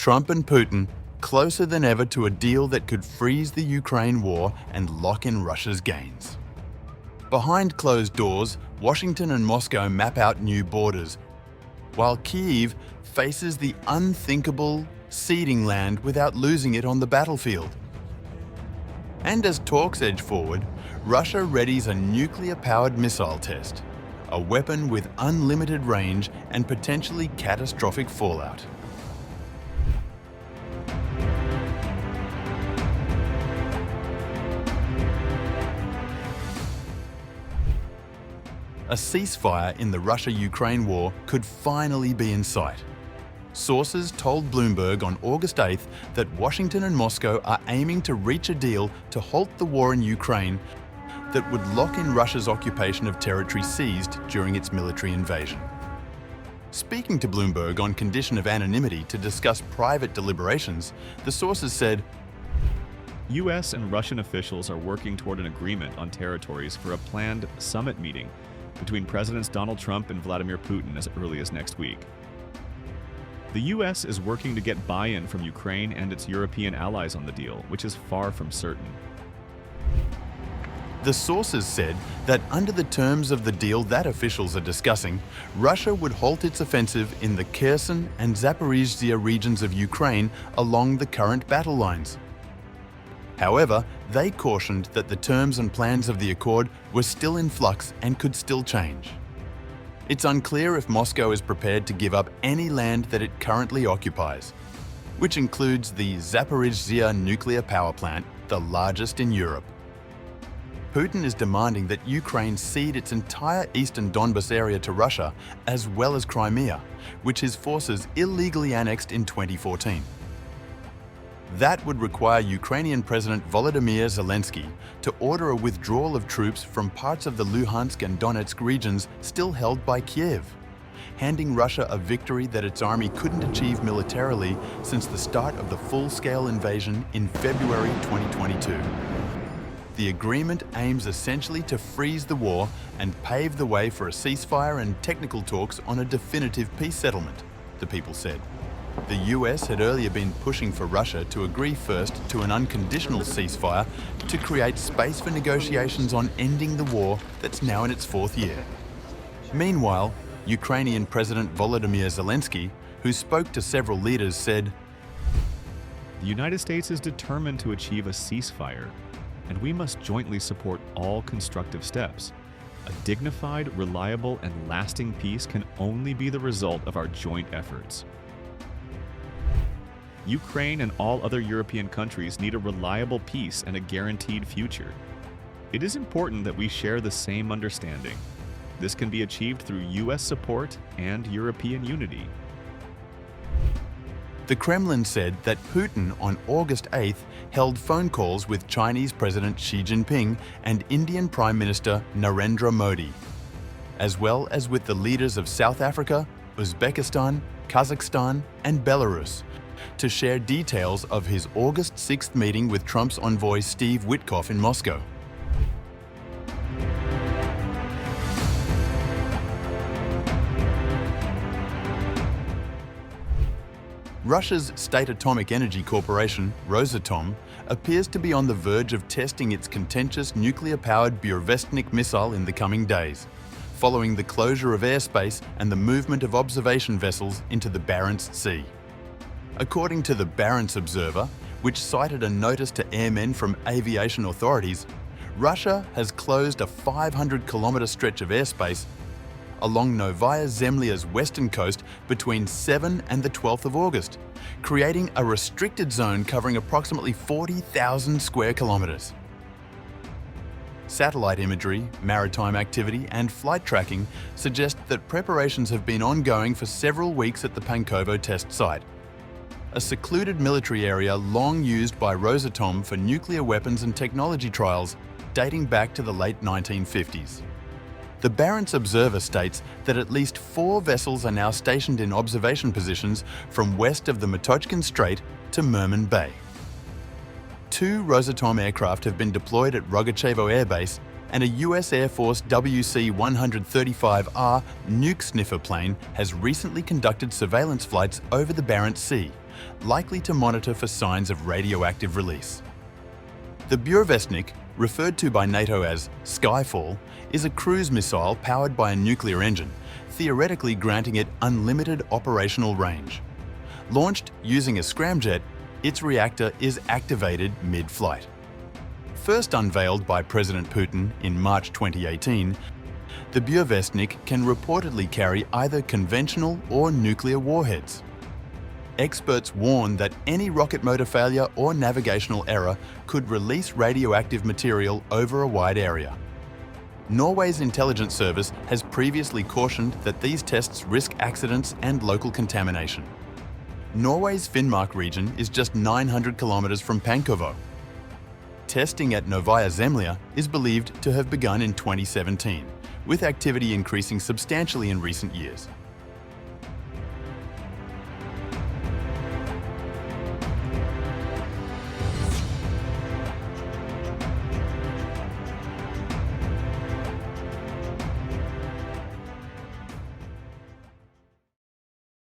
Trump and Putin closer than ever to a deal that could freeze the Ukraine war and lock in Russia's gains. Behind closed doors, Washington and Moscow map out new borders, while Kyiv faces the unthinkable ceding land without losing it on the battlefield. And as talks edge forward, Russia readies a nuclear-powered missile test, a weapon with unlimited range and potentially catastrophic fallout. A ceasefire in the Russia-Ukraine war could finally be in sight. Sources told Bloomberg on August 8th that Washington and Moscow are aiming to reach a deal to halt the war in Ukraine that would lock in Russia's occupation of territory seized during its military invasion. Speaking to Bloomberg on condition of anonymity to discuss private deliberations, the sources said, U.S. and Russian officials are working toward an agreement on territories for a planned summit meeting between Presidents Donald Trump and Vladimir Putin as early as next week. The U.S. is working to get buy-in from Ukraine and its European allies on the deal, which is far from certain. The sources said that under the terms of the deal that officials are discussing, Russia would halt its offensive in the Kherson and Zaporizhzhia regions of Ukraine along the current battle lines. However, they cautioned that the terms and plans of the accord were still in flux and could still change. It's unclear if Moscow is prepared to give up any land that it currently occupies, which includes the Zaporizhzhia nuclear power plant, the largest in Europe. Putin is demanding that Ukraine cede its entire eastern Donbas area to Russia, as well as Crimea, which his forces illegally annexed in 2014. That would require Ukrainian President Volodymyr Zelensky to order a withdrawal of troops from parts of the Luhansk and Donetsk regions still held by Kyiv, handing Russia a victory that its army couldn't achieve militarily since the start of the full-scale invasion in February 2022. The agreement aims essentially to freeze the war and pave the way for a ceasefire and technical talks on a definitive peace settlement, the people said. The US had earlier been pushing for Russia to agree first to an unconditional ceasefire to create space for negotiations on ending the war that's now in its fourth year. Meanwhile, Ukrainian President Volodymyr Zelensky, who spoke to several leaders, said, "The United States is determined to achieve a ceasefire, and we must jointly support all constructive steps. A dignified, reliable, and lasting peace can only be the result of our joint efforts. Ukraine and all other European countries need a reliable peace and a guaranteed future. It is important that we share the same understanding. This can be achieved through U.S. support and European unity." The Kremlin said that Putin on August 8th held phone calls with Chinese President Xi Jinping and Indian Prime Minister Narendra Modi, as well as with the leaders of South Africa, Uzbekistan, Kazakhstan, and Belarus, to share details of his August 6th meeting with Trump's envoy Steve Witkoff in Moscow. Russia's State Atomic Energy Corporation, Rosatom, appears to be on the verge of testing its contentious nuclear-powered Burevestnik missile in the coming days, following the closure of airspace and the movement of observation vessels into the Barents Sea. According to the Barents Observer, which cited a notice to airmen from aviation authorities, Russia has closed a 500-kilometre stretch of airspace along Novaya Zemlya's western coast between 7 and the 12th of August, creating a restricted zone covering approximately 40,000 square kilometres. Satellite imagery, maritime activity and flight tracking suggest that preparations have been ongoing for several weeks at the Pankovo test site, a secluded military area long used by Rosatom for nuclear weapons and technology trials dating back to the late 1950s. The Barents Observer states that at least 4 vessels are now stationed in observation positions from west of the Matochkin Strait to Murman Bay. 2 Rosatom aircraft have been deployed at Rogachevo Air Base, and a US Air Force WC-135R nuke sniffer plane has recently conducted surveillance flights over the Barents Sea, likely to monitor for signs of radioactive release. The Burevestnik, referred to by NATO as Skyfall, is a cruise missile powered by a nuclear engine, theoretically granting it unlimited operational range. Launched using a scramjet, its reactor is activated mid-flight. First unveiled by President Putin in March 2018, the Burevestnik can reportedly carry either conventional or nuclear warheads. Experts warn that any rocket motor failure or navigational error could release radioactive material over a wide area. Norway's intelligence service has previously cautioned that these tests risk accidents and local contamination. Norway's Finnmark region is just 900 kilometers from Pankovo. Testing at Novaya Zemlya is believed to have begun in 2017, with activity increasing substantially in recent years.